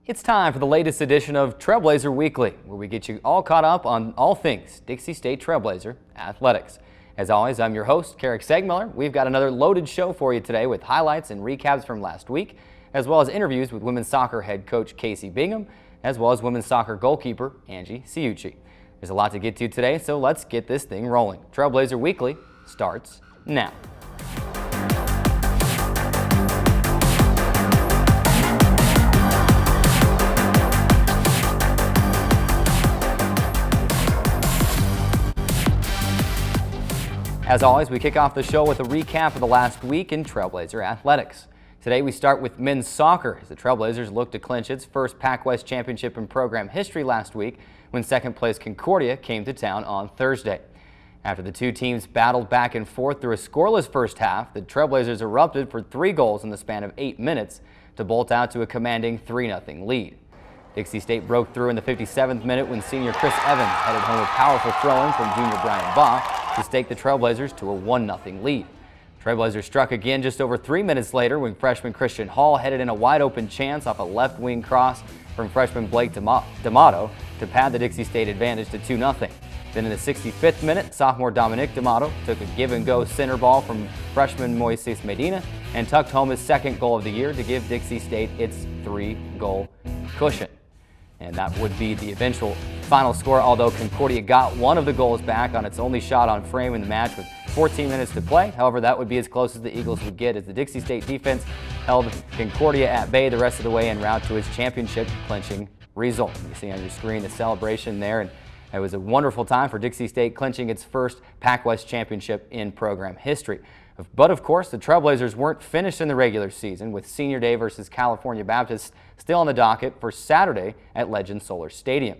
It's time for the latest edition of Trailblazer Weekly, where we get you all caught up on all things Dixie State Trailblazer athletics. As always, I'm your host, Keric Seegmiller. We've got another loaded show for you today with highlights and recaps from last week, as well as interviews with women's soccer head coach Kacey Bingham, as well as women's soccer goalkeeper Angie Ciucci. There's a lot to get to today, so let's get this thing rolling. Trailblazer Weekly starts now. As always, we kick off the show with a recap of the last week in Trailblazer athletics. Today we start with men's soccer as the Trailblazers look to clinch its first Pac West championship in program history last week when second place Concordia came to town on Thursday. After the two teams battled back and forth through a scoreless first half, the Trailblazers erupted for 3 goals in the span of 8 minutes to bolt out to a commanding 3-0 lead. Dixie State broke through in the 57th minute when senior Chris Evans headed home a powerful throw-in from junior Brian Baugh to stake the Trailblazers to a 1-0 lead. Trailblazers struck again just over 3 minutes later when freshman Christian Hall headed in a wide-open chance off a left-wing cross from freshman Blake D'Amato to pad the Dixie State advantage to 2-0. Then in the 65th minute, sophomore Dominic D'Amato took a give-and-go center ball from freshman Moises Medina and tucked home his second goal of the year to give Dixie State its 3-goal cushion. And that would be the eventual final score, although Concordia got one of the goals back on its only shot on frame in the match with 14 minutes to play. However, that would be as close as the Eagles would get as the Dixie State defense held Concordia at bay the rest of the way en route to its championship clinching result. You see on your screen the celebration there, and it was a wonderful time for Dixie State clinching its first Pac West championship in program history. But of course, the Trailblazers weren't finished in the regular season, with Senior Day versus California Baptist still on the docket for Saturday at Legend Solar Stadium.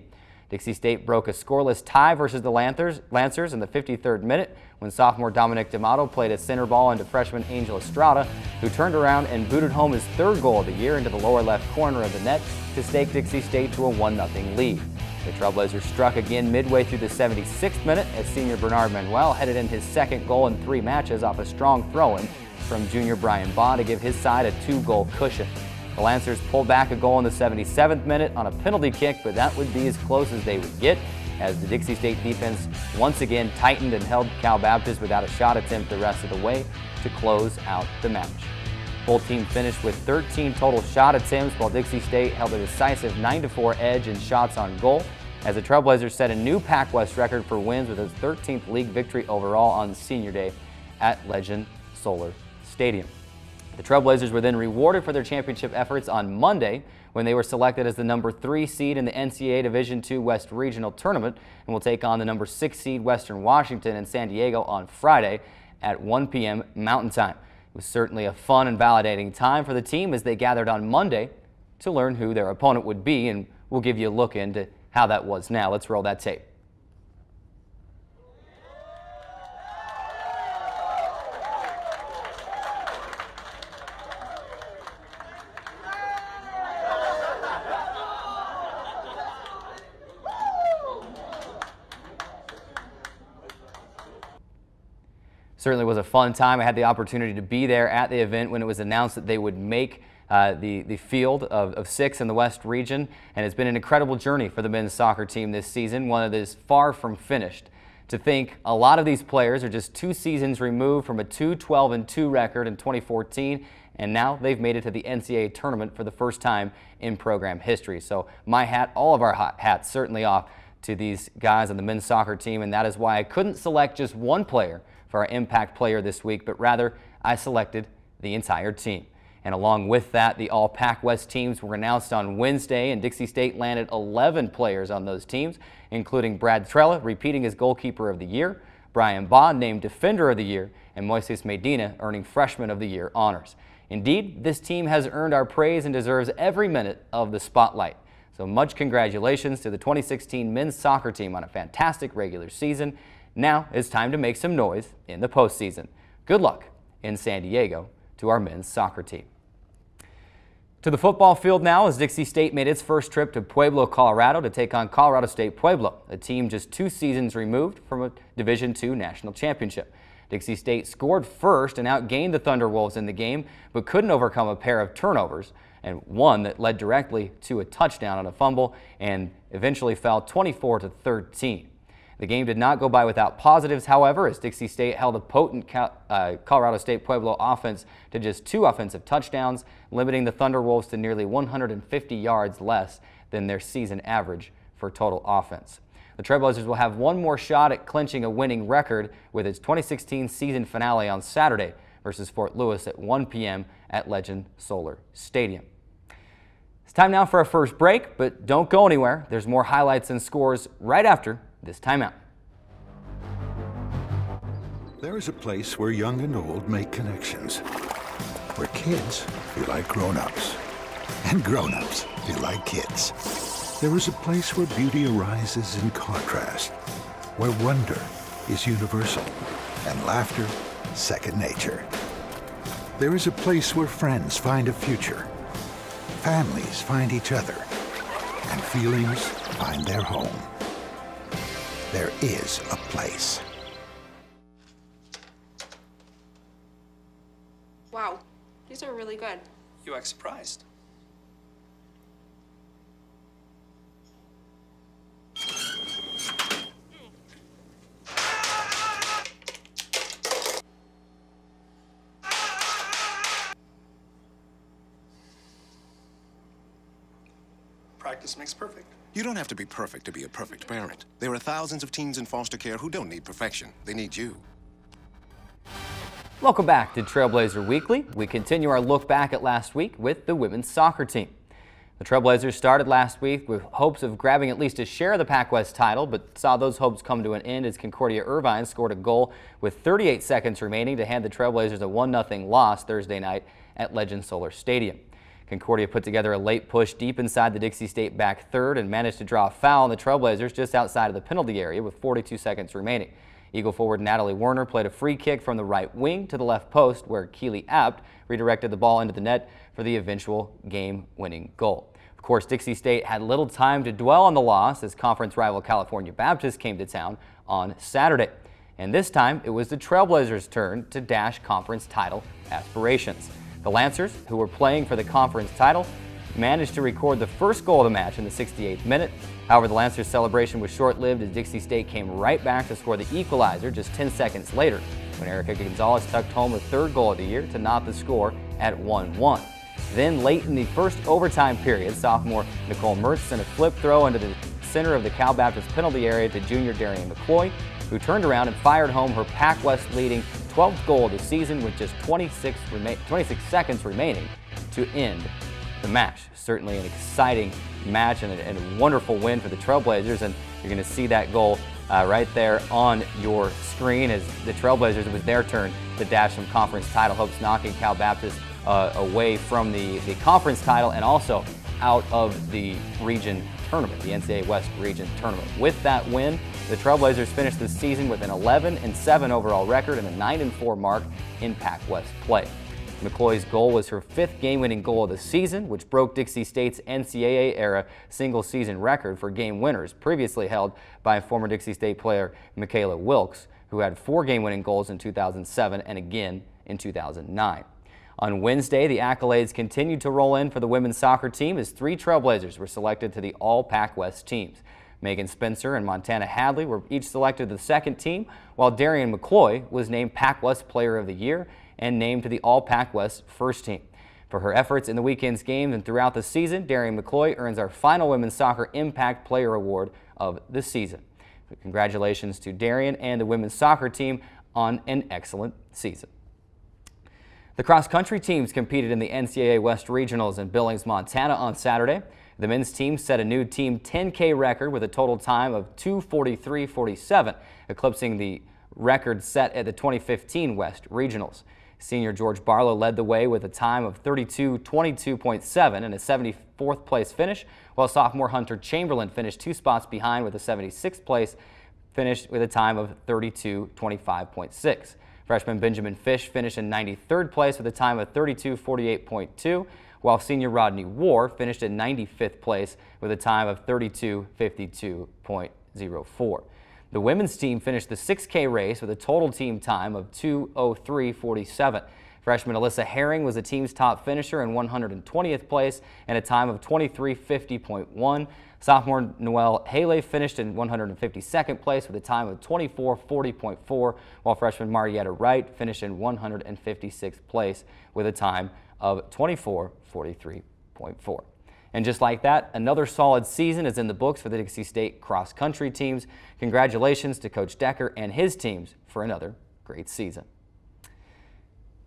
Dixie State broke a scoreless tie versus the Lancers in the 53rd minute when sophomore Dominic D'Amato played a center ball into freshman Angel Estrada, who turned around and booted home his 3rd goal of the year into the lower left corner of the net to stake Dixie State to a 1-0 lead. The Trailblazers struck again midway through the 76th minute as senior Bernard Manuel headed in his 2nd goal in 3 matches off a strong throw-in from junior Brian Baugh to give his side a 2-goal cushion. The Lancers pulled back a goal in the 77th minute on a penalty kick, but that would be as close as they would get as the Dixie State defense once again tightened and held Cal Baptist without a shot attempt the rest of the way to close out the match. Both teams finished with 13 total shot attempts, while Dixie State held a decisive 9-4 edge in shots on goal, as the Trailblazers set a new Pac West record for wins with its 13th league victory overall on Senior Day at Legend Solar Stadium. The Trailblazers were then rewarded for their championship efforts on Monday when they were selected as the number 3 seed in the NCAA Division II West Regional Tournament and will take on the number 6 seed Western Washington in San Diego on Friday at 1 p.m. Mountain Time. It was certainly a fun and validating time for the team as they gathered on Monday to learn who their opponent would be, and we'll give you a look into how that was now. Let's roll that tape. Certainly was a fun time. I had the opportunity to be there at the event when it was announced that they would make the field of 6 in the West region, and it's been an incredible journey for the men's soccer team this season, one that is far from finished. To think a lot of these players are just 2 seasons removed from a 2-12-2 record in 2014, and now they've made it to the NCAA tournament for the first time in program history. So my hat, all of our hats, certainly off to these guys on the men's soccer team, and that is why I couldn't select just one player for our impact player this week, but rather I selected the entire team. And along with that, the all Pac West teams were announced on Wednesday, and Dixie State landed 11 players on those teams, including Brad Trella repeating as goalkeeper of the year, Brian Baugh named defender of the year, and Moises Medina earning freshman of the year honors. Indeed, this team has earned our praise and deserves every minute of the spotlight. So much congratulations to the 2016 men's soccer team on a fantastic regular season. Now it's time to make some noise in the postseason. Good luck in San Diego to our men's soccer team. To the football field now as Dixie State made its first trip to Pueblo, Colorado to take on Colorado State Pueblo, a team just 2 seasons removed from a Division II national championship. Dixie State scored first and outgained the Thunderwolves in the game, but couldn't overcome a pair of turnovers and one that led directly to a touchdown on a fumble and eventually fell 24-13. The game did not go by without positives, however, as Dixie State held a potent Colorado State Pueblo offense to just 2 offensive touchdowns, limiting the Thunderwolves to nearly 150 yards less than their season average for total offense. The Trailblazers will have one more shot at clinching a winning record with its 2016 season finale on Saturday versus Fort Lewis at 1 p.m. at Legend Solar Stadium. It's time now for our first break, but don't go anywhere. There's more highlights and scores right after this timeout. There is a place where young and old make connections, where kids feel like grown-ups, and grown-ups feel like kids. There is a place where beauty arises in contrast, where wonder is universal, and laughter second nature. There is a place where friends find a future, families find each other, and feelings find their home. There is a place. Wow, these are really good. You act surprised. Practice makes perfect. You don't have to be perfect to be a perfect parent. There are thousands of teens in foster care who don't need perfection. They need you. Welcome back to Trailblazer Weekly. We continue our look back at last week with the women's soccer team. The Trailblazers started last week with hopes of grabbing at least a share of the Pac West title, but saw those hopes come to an end as Concordia Irvine scored a goal with 38 seconds remaining to hand the Trailblazers a 1-0 loss Thursday night at Legend Solar Stadium. Concordia put together a late push deep inside the Dixie State back third and managed to draw a foul on the Trailblazers just outside of the penalty area with 42 seconds remaining. Eagle forward Natalie Werner played a free kick from the right wing to the left post where Keely Apt redirected the ball into the net for the eventual game-winning goal. Of course, Dixie State had little time to dwell on the loss as conference rival California Baptist came to town on Saturday. And this time, it was the Trailblazers' turn to dash conference title aspirations. The Lancers, who were playing for the conference title, managed to record the first goal of the match in the 68th minute. However, the Lancers' celebration was short-lived as Dixie State came right back to score the equalizer just 10 seconds later when Erica Gonzalez tucked home her third goal of the year to knot the score at 1-1. Then late in the first overtime period, sophomore Nicole Mertz sent a flip throw into the center of the Cal Baptist penalty area to junior Darian McCloy, who turned around and fired home her Pac West leading 12th goal of the season with just 26 seconds remaining to end the match. Certainly an exciting match and a wonderful win for the Trailblazers, and you're going to see that goal right there on your screen as the Trailblazers, it was their turn to dash some conference title hopes, knocking Cal Baptist away from the conference title and also out of the region tournament, the NCAA West region tournament. With that win, the Trailblazers finished the season with an 11-7 overall record and a 9-4 mark in Pac West play. McCloy's goal was her 5th game-winning goal of the season, which broke Dixie State's NCAA-era single-season record for game winners, previously held by former Dixie State player Michaela Wilkes, who had 4 game-winning goals in 2007 and again in 2009. On Wednesday, the accolades continued to roll in for the women's soccer team as 3 Trailblazers were selected to the All-Pac West teams. Megan Spencer and Montana Hadley were each selected to the second team, while Darian McCloy was named Pac West Player of the Year and named to the All-Pac West first team. For her efforts in the weekend's games and throughout the season, Darian McCloy earns our final Women's Soccer Impact Player Award of the season. Congratulations to Darian and the women's soccer team on an excellent season. The cross-country teams competed in the NCAA West Regionals in Billings, Montana on Saturday. The men's team set a new team 10K record with a total time of 2:43.47, eclipsing the record set at the 2015 West Regionals. Senior George Barlow led the way with a time of 32:22.7 and a 74th place finish, while sophomore Hunter Chamberlain finished 2 spots behind with a 76th place finish with a time of 32:25.6. Freshman Benjamin Fish finished in 93rd place with a time of 32:48.2, while senior Rodney War finished in 95th place with a time of 32:52.04. The women's team finished the 6K race with a total team time of 2:03.47. Freshman Alyssa Herring was the team's top finisher in 120th place and a time of 23:50.1. Sophomore Noelle Haley finished in 152nd place with a time of 24:40.4, while freshman Marietta Wright finished in 156th place with a time of 24:43.4. And just like that, another solid season is in the books for the Dixie State cross-country teams. Congratulations to Coach Decker and his teams for another great season.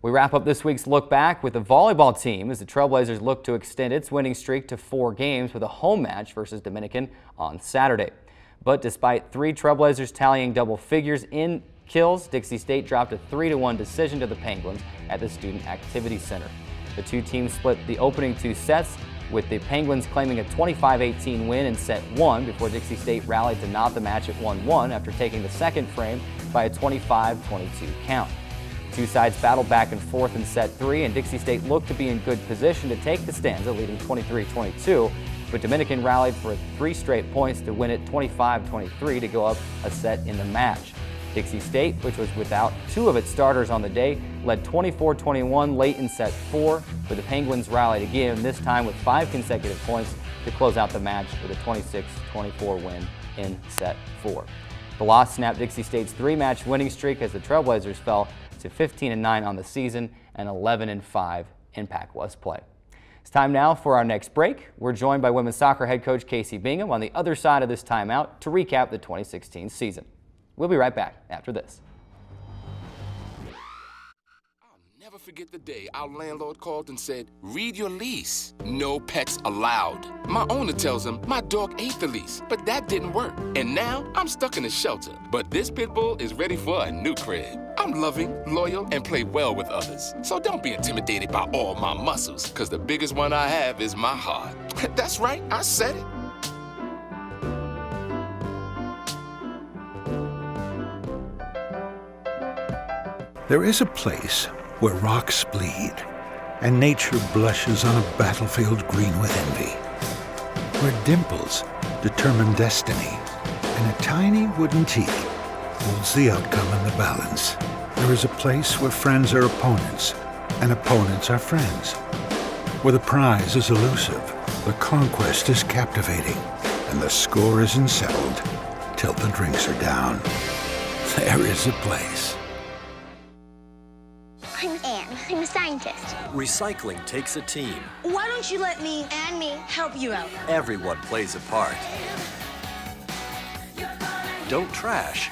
We wrap up this week's Look Back with the volleyball team as the Trailblazers look to extend its winning streak to 4 games with a home match versus Dominican on Saturday. But despite 3 Trailblazers tallying double figures in kills, Dixie State dropped a 3-1 decision to the Penguins at the Student Activity Center. The two teams split the opening 2 sets, with the Penguins claiming a 25-18 win in set 1 before Dixie State rallied to knot the match at 1-1 after taking the second frame by a 25-22 count. The two sides battled back and forth in set 3, and Dixie State looked to be in good position to take the stanza, leading 23-22, but Dominican rallied for 3 straight points to win it 25-23 to go up a set in the match. Dixie State, which was without 2 of its starters on the day, led 24-21 late in set 4, but the Penguins rallied again, this time with 5 consecutive points to close out the match with a 26-24 win in set 4. The loss snapped Dixie State's 3-match winning streak as the Trailblazers fell to 15-9 on the season and 11-5 in Pac West play. It's time now for our next break. We're joined by women's soccer head coach Kacey Bingham on the other side of this timeout to recap the 2016 season. We'll be right back after this. I'll never forget the day our landlord called and said, "Read your lease. No pets allowed." My owner tells him my dog ate the lease, but that didn't work. And now I'm stuck in a shelter. But this pit bull is ready for a new crib. I'm loving, loyal, and play well with others. So don't be intimidated by all my muscles, because the biggest one I have is my heart. That's right, I said it. There is a place where rocks bleed and nature blushes on a battlefield green with envy, where dimples determine destiny and a tiny wooden tee holds the outcome in the balance. There is a place where friends are opponents and opponents are friends, where the prize is elusive, the conquest is captivating, and the score isn't settled till the drinks are down. There is a place. I'm Anne. I'm a scientist. Recycling takes a team. Why don't you let me And me. help you out? Everyone plays a part. Don't trash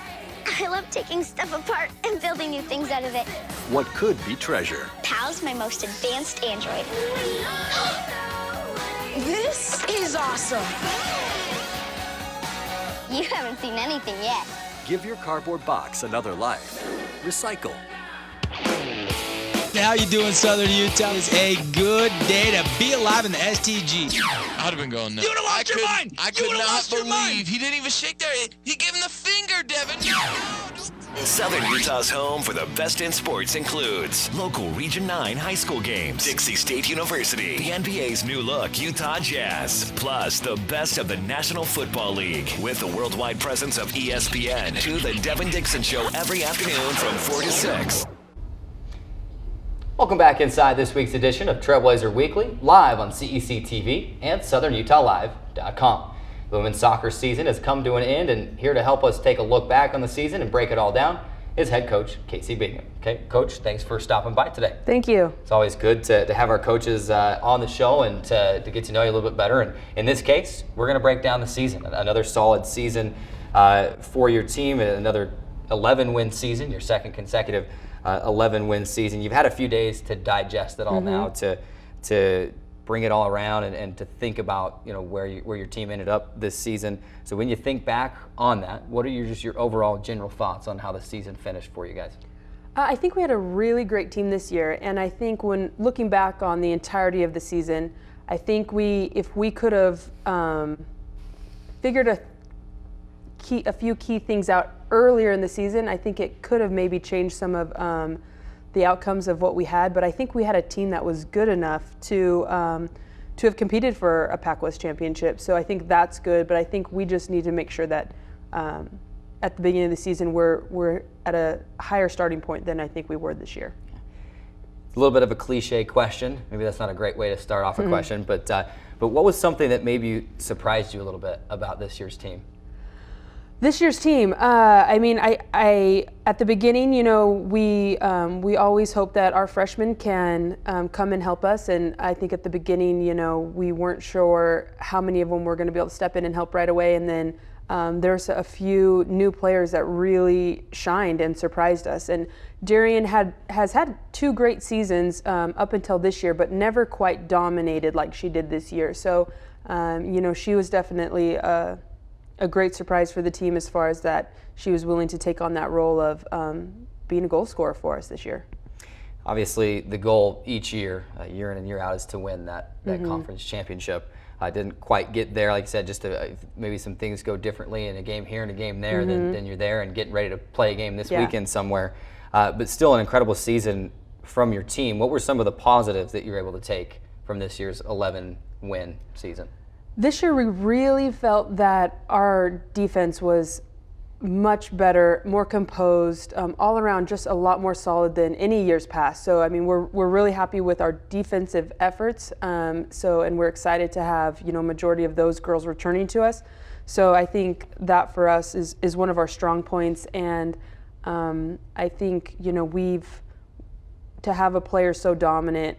I love taking stuff apart and building new things out of it. what could be treasure. Pal's my most advanced android. This is awesome. You haven't seen anything yet. Give your cardboard box another life. Recycle. How you doing, Southern Utah? It's a good day to be alive in the STG. I'd have been going nuts. You would've lost your mind! I You could would've not lost your mind! believe he didn't even shake there. He gave him the finger, Devin. No! Southern Utah's home for the best in sports includes local Region 9 high school games, Dixie State University, the NBA's new look, Utah Jazz, plus the best of the National Football League with the worldwide presence of ESPN to the Devin Dixon Show every afternoon from 4 to 6. Welcome back inside this week's edition of Trailblazer Weekly, live on CEC TV and SouthernUtahLive.com. The women's soccer season has come to an end, and here to help us take a look back on the season and break it all down is head coach Kacey Bingham. Okay, Coach, thanks for stopping by today. Thank you. It's always good to have our coaches on the show and to get to know you a little bit better. And in this case, we're going to break down the season. Another solid season for your team, another 11-win season, your second consecutive 11-win season. You've had a few days to digest it all now, to bring it all around and to think about where your team ended up this season. So when you think back on that, what are your overall general thoughts on how the season finished for you guys? I think we had a really great team this year, and I think when looking back on the entirety of the season, I think if we could have figured a few key things out earlier in the season, I think it could have maybe changed some of the outcomes of what we had. But I think we had a team that was good enough to have competed for a Pac West championship. So I think that's good. But I think we just need to make sure that at the beginning of the season we're at a higher starting point than I think we were this year. a little bit of a cliche question. Maybe that's not a great way to start off a question, but what was something that maybe surprised you a little bit about this year's team? This year's team, I mean, I at the beginning, you know, we always hope that our freshmen can come and help us, and I think at the beginning, you know, we weren't sure how many of them were going to be able to step in and help right away, and then there's a few new players that really shined and surprised us. And Darian has had 2 great seasons up until this year, but never quite dominated like she did this year. So, you know, she was definitely a great surprise for the team as far as that she was willing to take on that role of being a goal scorer for us this year. Obviously, the goal each year, year in and year out, is to win that conference championship. I didn't quite get there, like I said, just to, maybe some things go differently in a game here and a game there, then you're there and getting ready to play a game this weekend somewhere. But still an incredible season from your team. What were some of the positives that you were able to take from this year's 11-win season? This year we really felt that our defense was much better, more composed, all around just a lot more solid than any years past. So I mean, we're really happy with our defensive efforts. And we're excited to have, you know, majority of those girls returning to us. So I think that for us is one of our strong points. And I think, you know, to have a player so dominant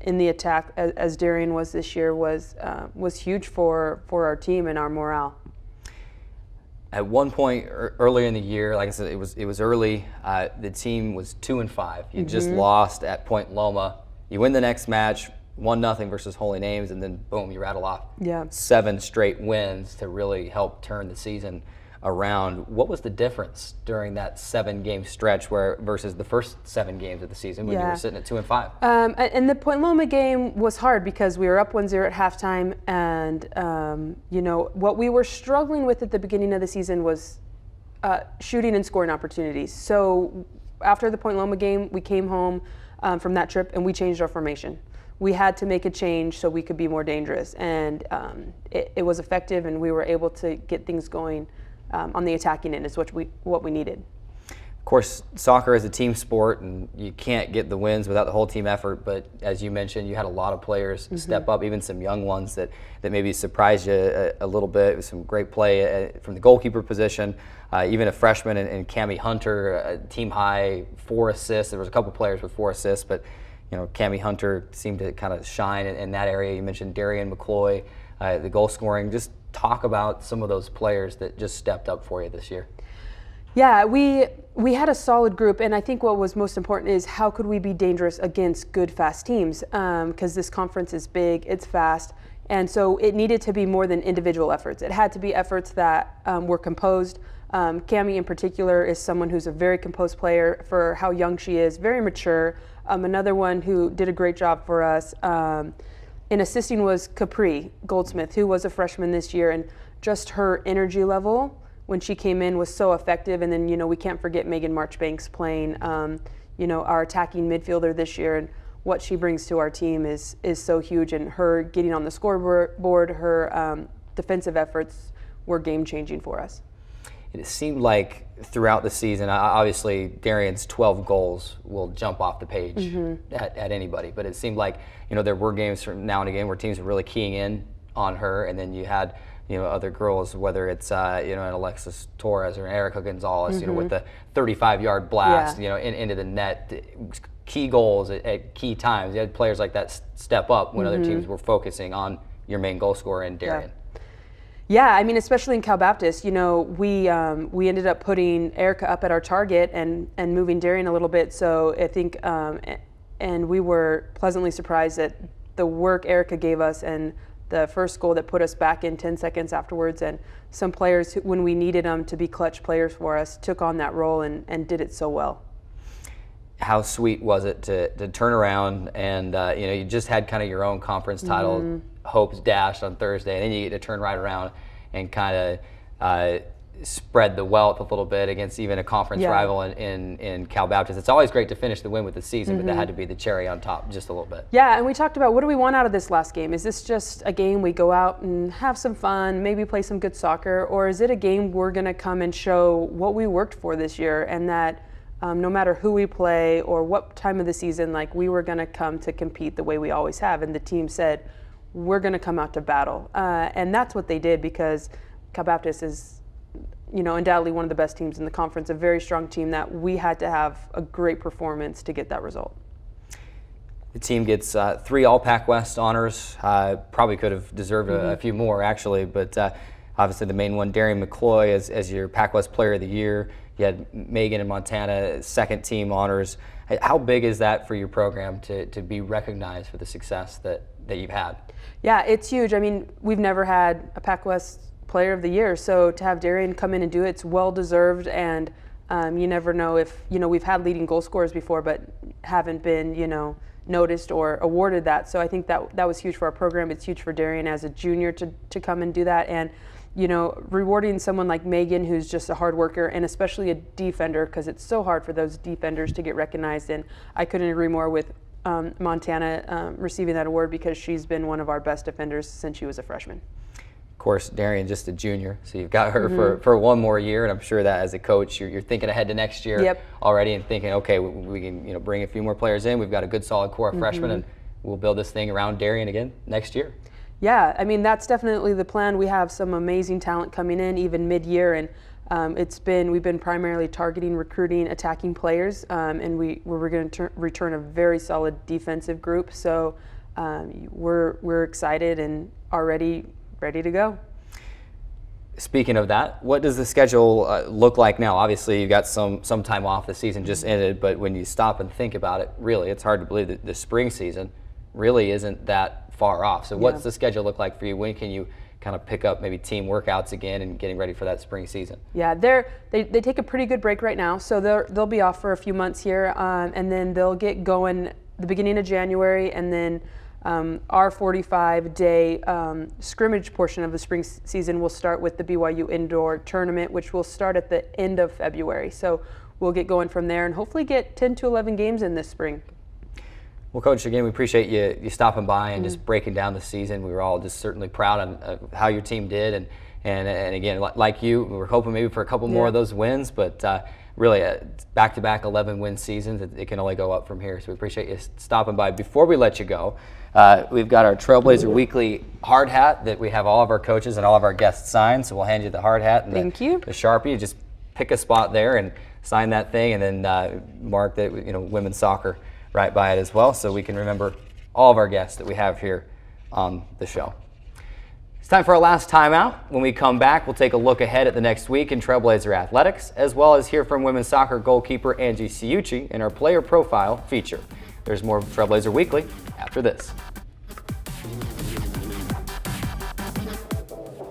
in the attack as Darian was this year was huge for our team and our morale. At one point earlier in the year, like I said, it was early. The team was 2-5. You just lost at Point Loma. You win the next match, 1-0 versus Holy Names, and then boom, you rattle off 7 straight wins to really help turn the season around. What was the difference during that 7-game stretch versus the first 7 games of the season when you were sitting at 2-5? And the Point Loma game was hard because we were up 1-0 at halftime, and you know, what we were struggling with at the beginning of the season was shooting and scoring opportunities. So after the Point Loma game, we came home from that trip and we changed our formation. We had to make a change so we could be more dangerous, and it was effective, and we were able to get things going on the attacking end is what we needed. Of course, soccer is a team sport, and you can't get the wins without the whole team effort. But as you mentioned, you had a lot of players step up, even some young ones that maybe surprised you a little bit. It was some great play from the goalkeeper position. Even a freshman in Cami Hunter, team high 4 assists. There was a couple players with 4 assists, but you know, Cami Hunter seemed to kind of shine in that area. You mentioned Darian McCloy, the goal scoring. Just talk about some of those players that just stepped up for you this year. Yeah, we had a solid group, and I think what was most important is how could we be dangerous against good, fast teams, because this conference is big, it's fast, and so it needed to be more than individual efforts. It had to be efforts that were composed. Cami in particular is someone who's a very composed player for how young she is, very mature. Another one who did a great job for us in assisting was Capri Goldsmith, who was a freshman this year, and just her energy level when she came in was so effective. And then, you know, we can't forget Megan Marchbanks playing, you know, our attacking midfielder this year, and what she brings to our team is so huge. And her getting on the scoreboard, her defensive efforts were game-changing for us. It seemed like throughout the season, obviously Darian's 12 goals will jump off the page at anybody, but it seemed like, you know, there were games from now and again where teams were really keying in on her, and then you had, you know, other girls, whether it's you know, an Alexis Torres or an Erica Gonzalez, you know, with the 35-yard blast, you know, into the net, key goals at key times. You had players like that step up when other teams were focusing on your main goal scorer in Darian. Yeah, I mean, especially in Cal Baptist, you know, we ended up putting Erica up at our target and moving Darian a little bit. So I think, and we were pleasantly surprised at the work Erica gave us and the first goal that put us back in 10 seconds afterwards. And some players, when we needed them to be clutch players for us, took on that role and did it so well. How sweet was it to turn around and, you know, you just had kind of your own conference title, hopes dashed on Thursday, and then you get to turn right around and kind of spread the wealth a little bit against even a conference rival in Cal Baptist. It's always great to finish the win with the season, but that had to be the cherry on top just a little bit. Yeah, and we talked about what do we want out of this last game? Is this just a game we go out and have some fun, maybe play some good soccer, or is it a game we're going to come and show what we worked for this year, and that no matter who we play or what time of the season, like we were going to come to compete the way we always have. And the team said, we're going to come out to battle. And that's what they did, because Cal Baptist is, undoubtedly one of the best teams in the conference, a very strong team that we had to have a great performance to get that result. The team gets 3 All-Pac West honors. Probably could have deserved a few more, actually, but obviously the main one, Darian McCloy, as your Pac West Player of the Year. You had Megan in Montana, second team honors. How big is that for your program to be recognized for the success that you've had? Yeah, it's huge. I mean, we've never had a Pac West Player of the Year, so to have Darian come in and do it, it's well deserved. And you never know if, we've had leading goal scorers before, but haven't been, noticed or awarded that. So I think that was huge for our program. It's huge for Darian as a junior to come and do that. And rewarding someone like Megan, who's just a hard worker, and especially a defender, because it's so hard for those defenders to get recognized. And I couldn't agree more with Montana receiving that award, because she's been one of our best defenders since she was a freshman. Of course, Darian just a junior, so you've got her for one more year, and I'm sure that as a coach, you're thinking ahead to next year already, and thinking, okay, we can bring a few more players in. We've got a good solid core of freshmen, and we'll build this thing around Darian again next year. Yeah, I mean, that's definitely the plan. We have some amazing talent coming in, even mid-year, and we've been primarily targeting, recruiting, attacking players, and we're going to return a very solid defensive group. So we're excited and already ready to go. Speaking of that, what does the schedule look like now? Obviously, you got some time off. The season just ended, but when you stop and think about it, really, it's hard to believe that the spring season really isn't that far off. So what's the schedule look like for you? When can you kind of pick up maybe team workouts again and getting ready for that spring season? Yeah, they take a pretty good break right now, so they'll be off for a few months here, and then they'll get going the beginning of January, and then our 45-day scrimmage portion of the spring season will start with the BYU Indoor Tournament, which will start at the end of February. So we'll get going from there and hopefully get 10 to 11 games in this spring. Well, Coach, again, we appreciate you stopping by and just breaking down the season. We were all just certainly proud of how your team did, and again, like you, we were hoping maybe for a couple more of those wins, but really back-to-back 11-win seasons, it can only go up from here. So we appreciate you stopping by. Before we let you go, we've got our Trailblazer Weekly hard hat that we have all of our coaches and all of our guests sign. So we'll hand you the hard hat and the Sharpie. You just pick a spot there and sign that thing, and then mark that women's soccer right by it as well, so we can remember all of our guests that we have here on the show. It's time for our last timeout. When we come back, we'll take a look ahead at the next week in Trailblazer athletics, as well as hear from women's soccer goalkeeper Angie Ciucci in our player profile feature. There's more Trailblazer Weekly after this.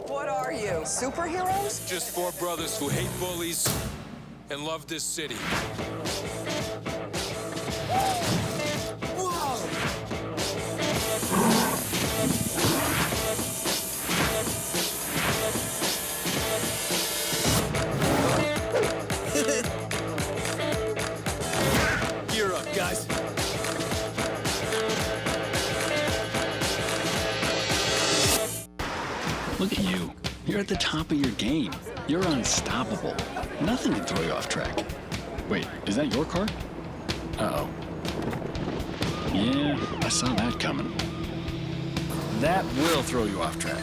What are you, superheroes? Just 4 brothers who hate bullies and love this city. Gear up, guys. Look at you. You're at the top of your game. You're unstoppable. Nothing can throw you off track. Wait, is that your car? Uh-oh. Yeah, I saw that coming. That will throw you off track.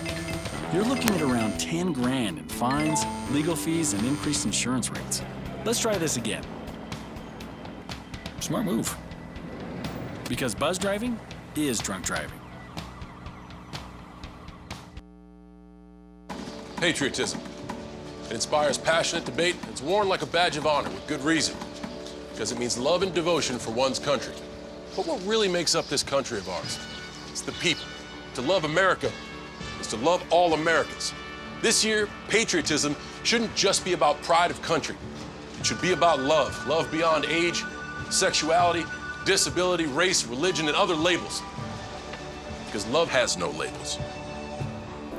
You're looking at around 10 grand in fines, legal fees, and increased insurance rates. Let's try this again. Smart move. Because buzz driving is drunk driving. Patriotism. It inspires passionate debate. It's worn like a badge of honor with good reason. Because it means love and devotion for one's country. But what really makes up this country of ours? It's the people. To love America is to love all Americans. This year, patriotism shouldn't just be about pride of country. It should be about love. Love beyond age, sexuality, disability, race, religion, and other labels. Because love has no labels.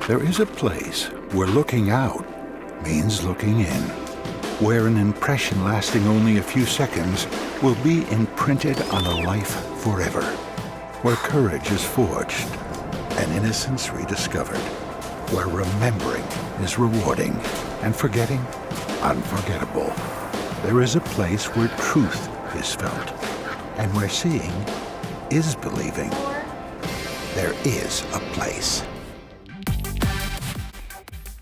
There is a place where looking out means looking in, where an impression lasting only a few seconds will be imprinted on a life forever, where courage is forged and innocence rediscovered, where remembering is rewarding and forgetting unforgettable. there is a place where truth is felt and where seeing is believing. There is a place.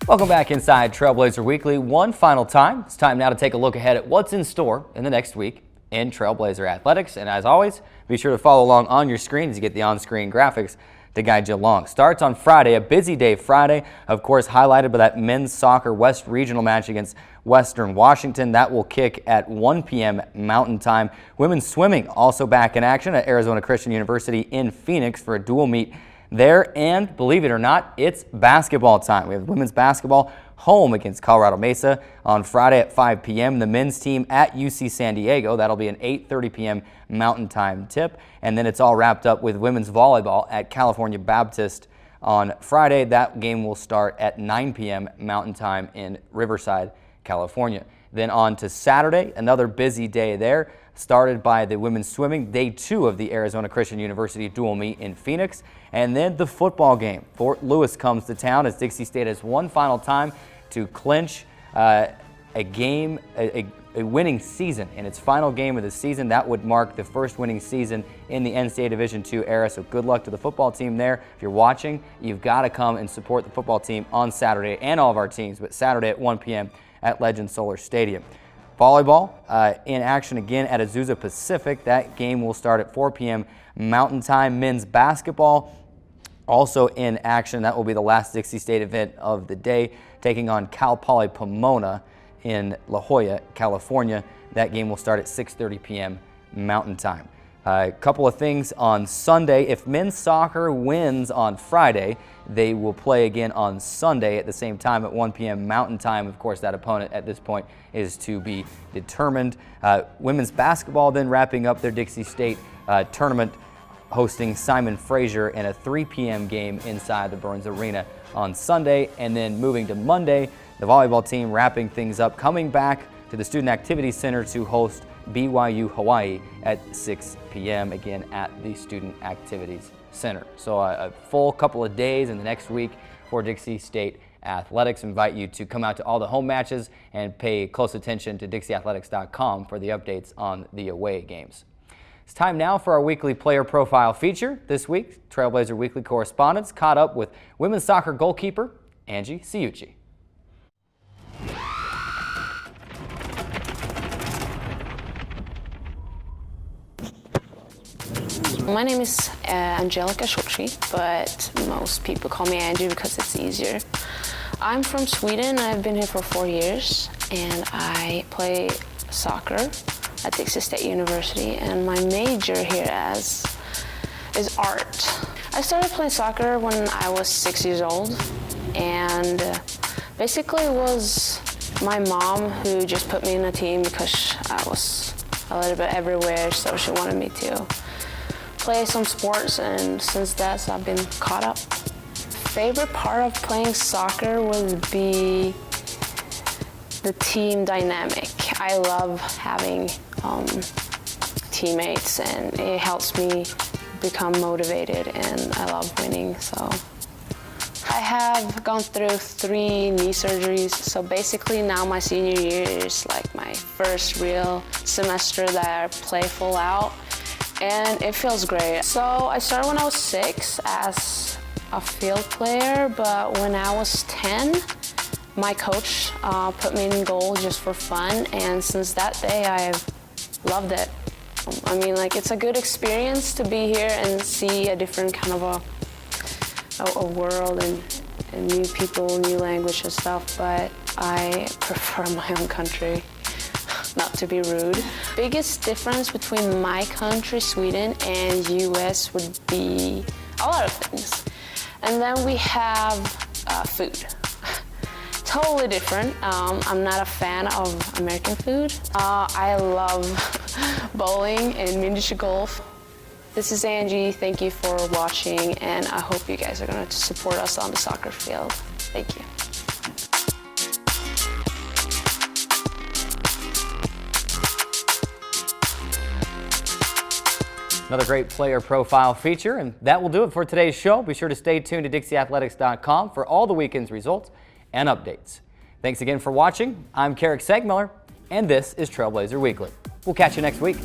Welcome back inside Trailblazer Weekly. One final time. It's time now to take a look ahead at what's in store in the next week in Trailblazer athletics. And as always, be sure to follow along on your screen as you get the on-screen graphics to guide you along. Starts on Friday, a busy day Friday, of course, highlighted by that men's soccer West Regional match against Western Washington. That will kick at 1 p.m. Mountain Time. Women's swimming also back in action at Arizona Christian University in Phoenix for a dual meet there. And believe it or not, it's basketball time. We have women's basketball home against Colorado Mesa on Friday at 5 p.m. The men's team at UC San Diego. That'll be an 8:30 p.m. Mountain Time tip. And then it's all wrapped up with women's volleyball at California Baptist on Friday. That game will start at 9 p.m. Mountain Time in Riverside, California. Then on to Saturday, another busy day there, started by the women's swimming, day 2 of the Arizona Christian University dual meet in Phoenix. And then the football game. Fort Lewis comes to town as Dixie State has one final time to clinch a winning season in its final game of the season. That would mark the first winning season in the NCAA Division II era. So good luck to the football team there. If you're watching, you've got to come and support the football team on Saturday and all of our teams, but Saturday at 1 p.m. at Legend Solar Stadium. Volleyball in action again at Azusa Pacific. That game will start at 4 p.m. Mountain Time. Men's basketball also in action. That will be the last Dixie State event of the day, taking on Cal Poly Pomona in La Jolla, California. That game will start at 6:30 p.m. Mountain Time. A couple of things on Sunday. If men's soccer wins on Friday, they will play again on Sunday at the same time at 1 p.m. Mountain Time. Of course, that opponent at this point is to be determined. Women's basketball then wrapping up their Dixie State tournament, hosting Simon Fraser in a 3 p.m. game inside the Burns Arena on Sunday. And then moving to Monday, the volleyball team wrapping things up, coming back to the Student Activities Center to host BYU Hawaii at 6 p.m. again at the Student Activities Center. So a full couple of days in the next week for Dixie State Athletics. Invite you to come out to all the home matches and pay close attention to DixieAthletics.com for the updates on the away games. It's time now for our weekly player profile feature. This week, Trailblazer Weekly correspondents caught up with women's soccer goalkeeper Angie Ciucci. My name is Angie Ciucci, but most people call me Angie because it's easier. I'm from Sweden. I've been here for 4 years, and I play soccer at Dixie State University, and my major here is art. I started playing soccer when I was 6 years old, and basically it was my mom who just put me in a team because I was a little bit everywhere, so she wanted me to play some sports, and since that, I've been caught up. Favorite part of playing soccer would be the team dynamic. I love having teammates, and it helps me become motivated, and I love winning. So I have gone through 3 knee surgeries, so basically now my senior year is like my first real semester that I play full out, and it feels great. So I started when I was 6 as a field player, but when I was 10, my coach put me in goal just for fun, and since that day I've loved it. I mean, like, it's a good experience to be here and see a different kind of a world and new people, new language and stuff, but I prefer my own country. Not to be rude. Biggest difference between my country, Sweden, and US would be a lot of things. And then we have food. Totally different. I'm not a fan of American food. I love bowling and miniature golf. This is Angie. Thank you for watching, and I hope you guys are going to support us on the soccer field. Thank you. Another great player profile feature, and that will do it for today's show. Be sure to stay tuned to DixieAthletics.com for all the weekend's results and updates. Thanks again for watching. I'm Keric Seegmiller, and this is Trailblazer Weekly. We'll catch you next week.